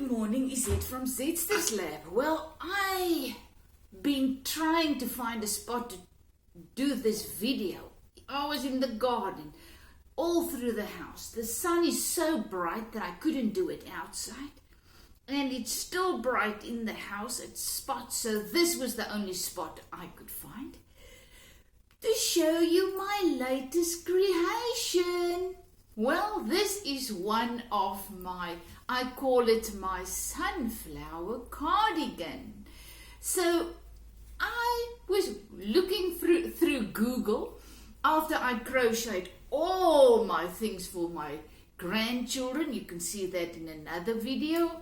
Good morning, Izette from Zetster's Lab. Well, I've been trying to find a spot to do this video. I was in the garden, all through the house. The sun is so bright that I couldn't do it outside. And it's still bright in the house at spots, so this was the only spot I could find to show you my latest creation. Well, this is one of I call it my sunflower cardigan. So I was looking through Google after I crocheted all my things for my grandchildren. You can see that in another video.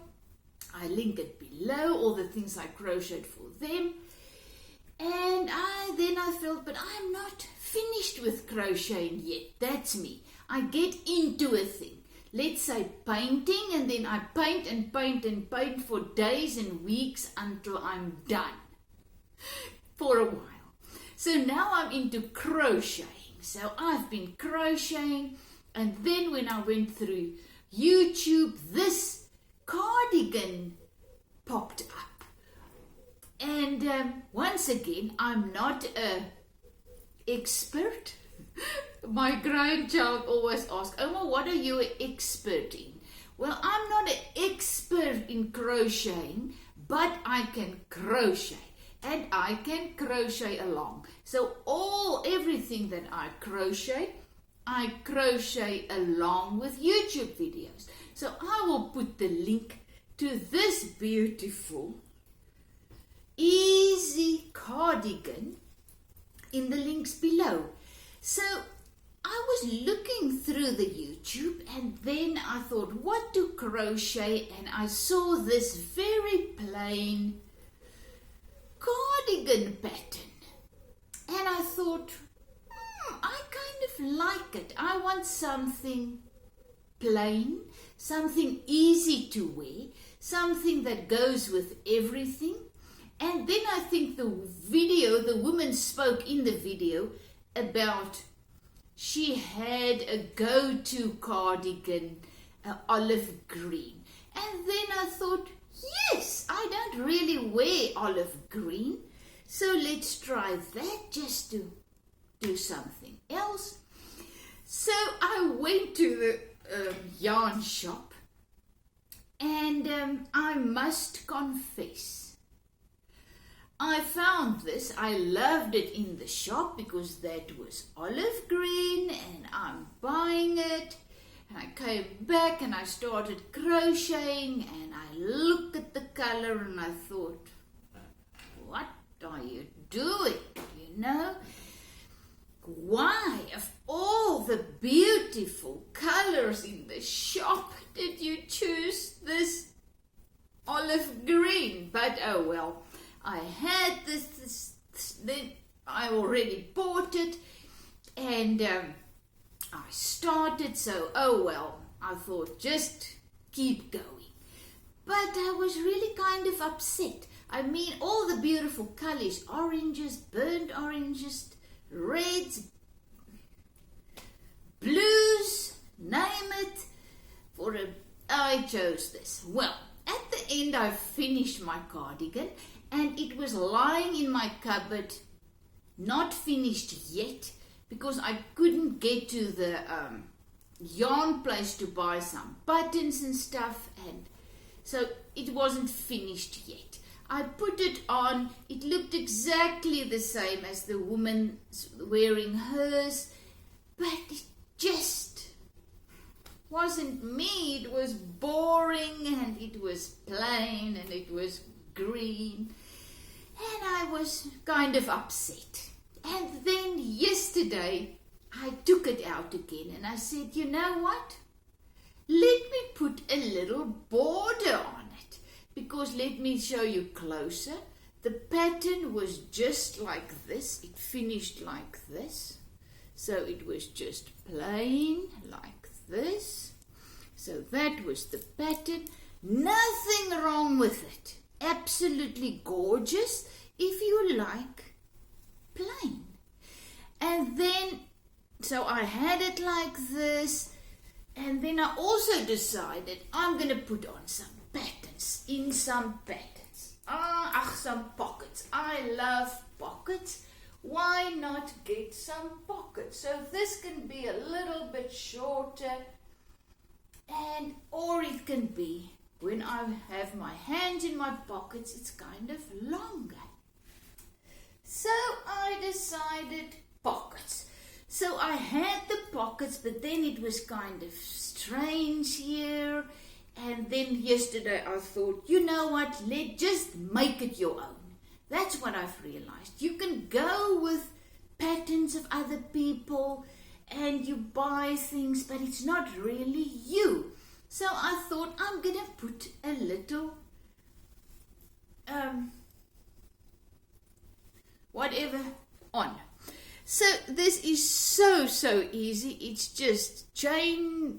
I link it below, all the things I crocheted for them. And then I felt, but I'm not finished with crocheting yet. That's me. I get into a thing. Let's say painting, and then I paint and paint and paint for days and weeks until I'm done for a while. So now I'm into crocheting. So I've been crocheting, and then when I went through YouTube, this cardigan popped up. And once again, I'm not an expert. My grandchild always asks, Oma, what are you an expert in? Well, I'm not an expert in crocheting, but I can crochet. And I can crochet along. So everything that I crochet along with YouTube videos. So I will put the link to this beautiful easy cardigan in the links below. So I was looking through the YouTube, and then I thought, what to crochet? And I saw this very plain cardigan pattern. And I thought, I kind of like it. I want something plain, something easy to wear, something that goes with everything. And then I think the woman spoke in the video about she had a go-to cardigan, olive green. And then I thought, yes, I don't really wear olive green, so let's try that just to do something else. So I went to the yarn shop, and I must confess, I found this. I loved it in the shop because that was olive green, and I'm buying it. And I came back and I started crocheting, and I looked at the color and I thought, what are you doing? You know? Why, of all the beautiful colors in the shop, did you choose this olive green? But oh well. I had this, then I already bought it, and I started, so oh well, I thought just keep going. But I was really kind of upset. I mean, all the beautiful colors, oranges, burnt oranges, reds, blues, name it, I chose this. Well, at the end I finished my cardigan, and it was lying in my cupboard, not finished yet, because I couldn't get to the yarn place to buy some buttons and stuff, and so it wasn't finished yet. I put it on. It looked exactly the same as the woman wearing hers, but it just wasn't me. It was boring, and it was plain, and it was green, and I was kind of upset. And then yesterday I took it out again, and I said, you know what, let me put a little border on it, because let me show you closer. The pattern was just like this. It finished like this, so it was just plain like this. So that was the pattern. Nothing wrong with it. Absolutely gorgeous if you like plain. And then, so I had it like this, and then I also decided I'm going to put on some patterns. pockets in some patterns. Some pockets. I love pockets. Why not get some pockets? So this can be a little bit shorter, or it can be, when I have my hands in my pockets, it's kind of longer. So I decided pockets. So I had the pockets, but then it was kind of strange here. And then yesterday I thought, you know what, just make it your own. That's what I've realized. You can go with patterns of other people and you buy things, but it's not really you. So I thought I'm going to put a little whatever on. So this is so easy. It's just chains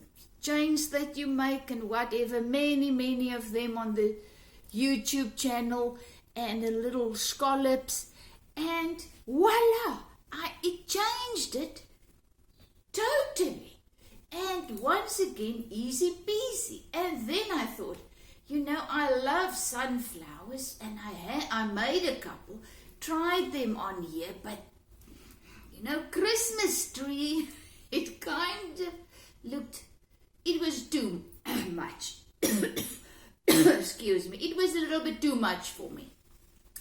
that you make and whatever, many of them on the YouTube channel, and a little scallops, and voila, it changed it totally. And once again, easy peasy. And then I thought, you know, I love sunflowers, and I made a couple, tried them on here, but you know, Christmas tree, it kind of looked, it was too much. Excuse me, it was a little bit too much for me.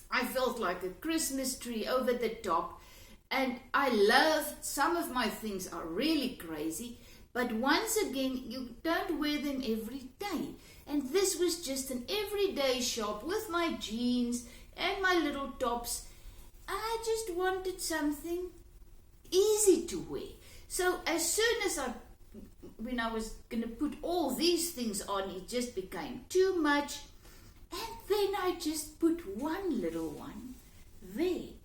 I felt like a Christmas tree over the top, and I love, some of my things are really crazy, but once again, you don't wear them every day. And this was just an everyday shop with my jeans and my little tops. I just wanted something easy to wear. So as soon as when I was going to put all these things on, it just became too much. And then I just put one little one there.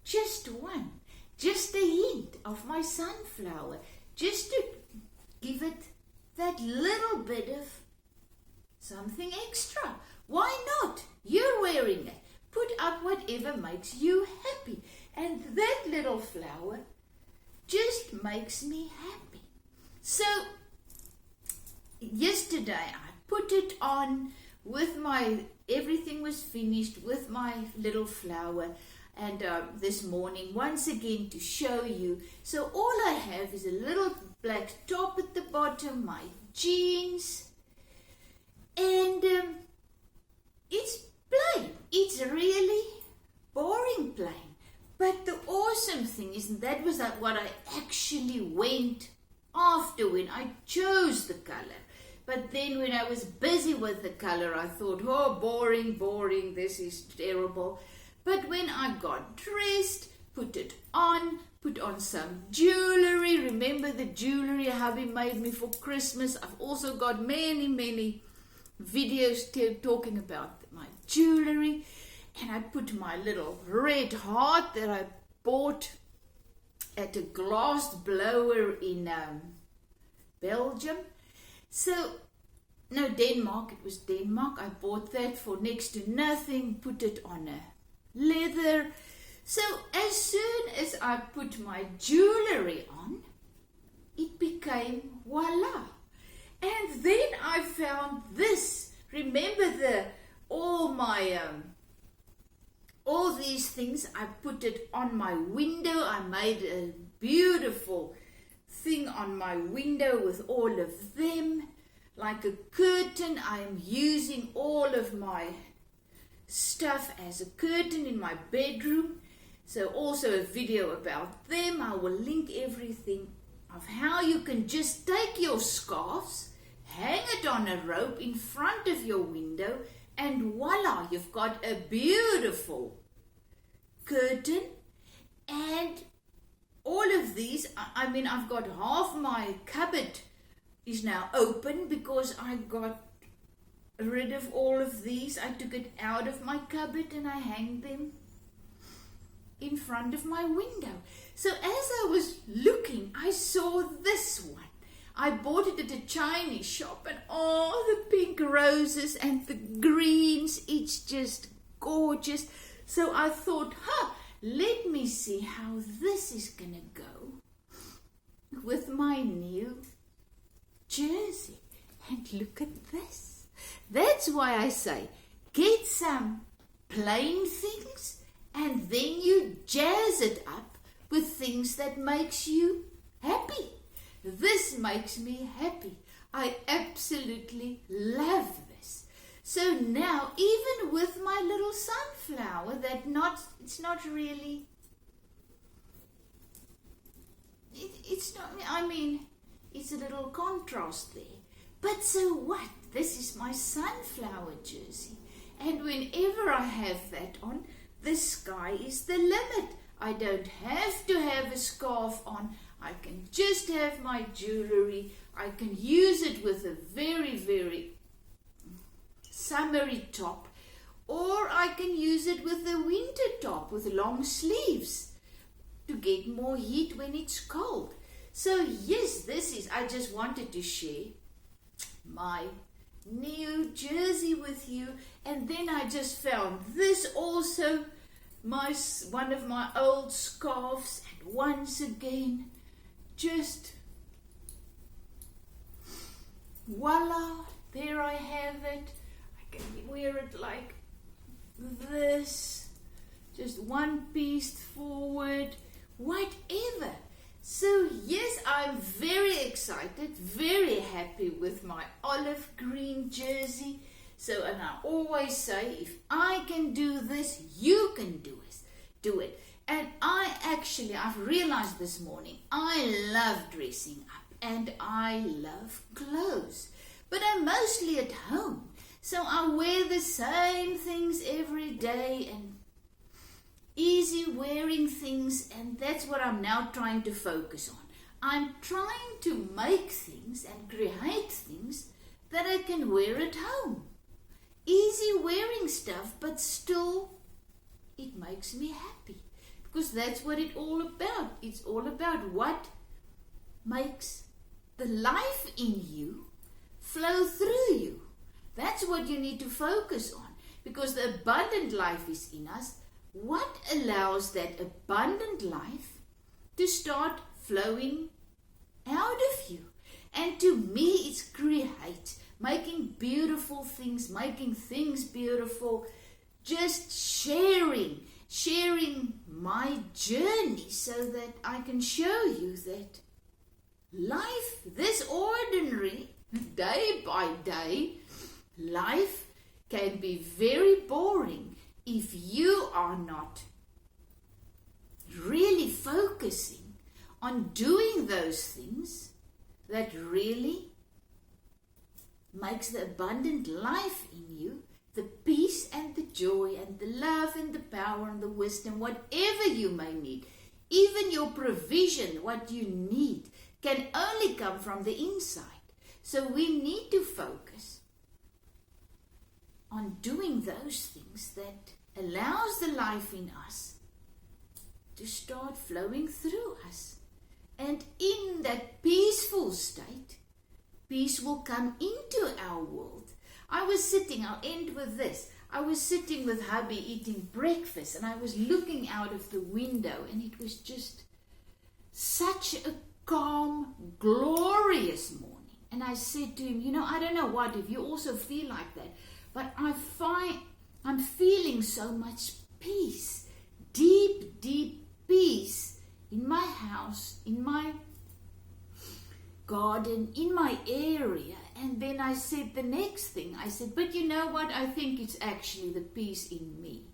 Just one. Just a hint of my sunflower. Just to give it that little bit of something extra. Why not? You're wearing it. Put up whatever makes you happy. And that little flower just makes me happy. So yesterday I put it on with everything was finished with my little flower, and this morning once again to show you. So all I have is a little black top at the bottom, my jeans, and it's plain. It's really boring plain. But the awesome thing is, and that was what I actually went after when I chose the color. But then when I was busy with the color, I thought, oh, boring, this is terrible. But when I got dressed, put on some jewelry. Remember the jewelry hubby made me for Christmas? I've also got many videos talking about my jewelry. And I put my little red heart that I bought at a glass blower in Belgium. So, no, Denmark. It was Denmark. I bought that for next to nothing. Put it on a leather. So, as soon as I put my jewelry on, it became voila. And then I found this. Remember all these things, I put it on my window. I made a beautiful thing on my window with all of them. Like a curtain, I am using all of my stuff as a curtain in my bedroom. So also a video about them. I will link everything of how you can just take your scarves, hang it on a rope in front of your window, and voila, you've got a beautiful curtain. And all of these, I mean, I've got half my cupboard is now open because I got rid of all of these. I took it out of my cupboard and I hanged them in front of my window. So as I was looking, I saw this one. I bought it at a Chinese shop, and all the pink roses and the greens, it's just gorgeous. So I thought, let me see how this is gonna go with my new jersey. And look at this. That's why I say, get some plain things and then you jazz it up with things that makes you happy. This makes me happy. I absolutely love this. So now, even with my little sunflower, it's not really, it's not, I mean, it's a little contrast there. But so what? This is my sunflower jersey. And whenever I have that on, the sky is the limit. I don't have to have a scarf on. I can just have my jewelry. I can use it with a very, very summery top. Or I can use it with a winter top with long sleeves to get more heat when it's cold. So yes, I just wanted to share my new jersey with you. And then I just found this also, one of my old scarves, and once again, just voila, there I have it. I can wear it like this, just one piece forward, whatever. So yes, I'm very excited, very happy with my olive green jersey. So, and I always say, if I can do this, you can do it. And I've realized this morning, I love dressing up and I love clothes. But I'm mostly at home. So I wear the same things every day and easy wearing things, and that's what I'm now trying to focus on. I'm trying to make things and create things that I can wear at home. Easy wearing stuff, but still it makes me happy, because that's what it's all about. It's all about what makes the life in you flow through you. That's what you need to focus on, because the abundant life is in us. What allows that abundant life to start flowing out of you? And to me, it's create, making beautiful things, making things beautiful, just sharing my journey so that I can show you that life, this ordinary, day by day life, can be very boring if you are not really focusing on doing those things that really makes the abundant life in you, the peace and the joy and the love and the power and the wisdom, whatever you may need, even your provision, what you need, can only come from the inside. So we need to focus on doing those things that allows the life in us to start flowing through us. And in that peaceful state, peace will come into our world. I'll end with this. I was sitting with hubby eating breakfast, and I was looking out of the window, and it was just such a calm, glorious morning. And I said to him, I don't know if you also feel like that, but I'm feeling so much peace, deep, deep peace in my house, in my garden, in my area. And then I said the next thing, I said, but you know what? I think it's actually the peace in me.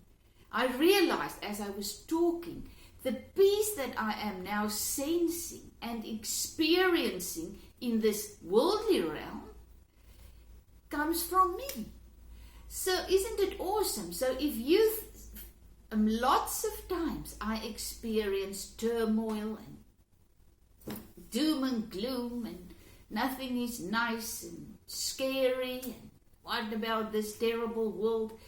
I realized as I was talking, the peace that I am now sensing and experiencing in this worldly realm comes from me. So isn't it awesome? So if lots of times I experience turmoil and doom and gloom and nothing is nice and scary and what about this terrible world?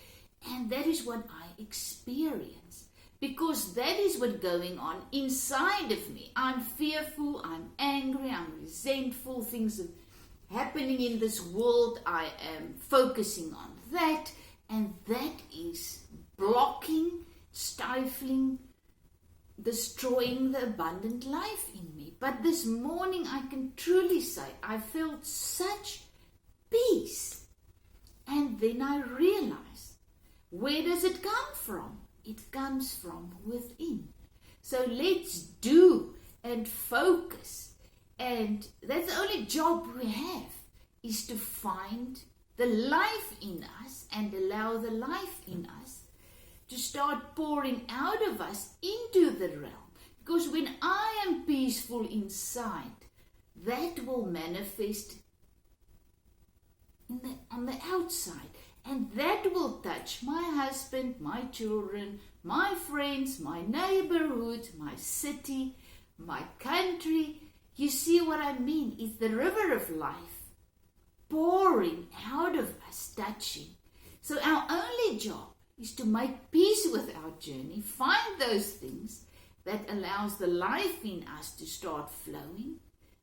And that is what I experience, because that is what's going on inside of me. I'm fearful, I'm angry, I'm resentful, things are happening in this world. I am focusing on that, and that is blocking, stifling, destroying the abundant life in me. But this morning I can truly say I felt such peace And then I realize, where does it come from? It comes from within. So let's do and focus. And that's the only job we have, is to find the life in us and allow the life in us to start pouring out of us into the realm. Because when I am peaceful inside, that will manifest on the outside. And that will touch my husband, my children, my friends, my neighborhood, my city, my country. You see what I mean? It's the river of life pouring out of us, touching. So our only job is to make peace with our journey, find those things that allows the life in us to start flowing.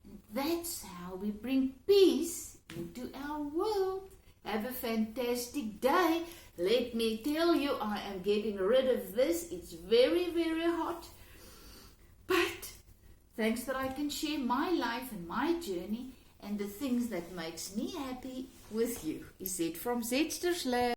And that's how we bring peace into our world. Have a fantastic day. Let me tell you, I am getting rid of this. It's very, very hot. But thanks that I can share my life and my journey and the things that makes me happy with you. Is it from Zetster's Lab?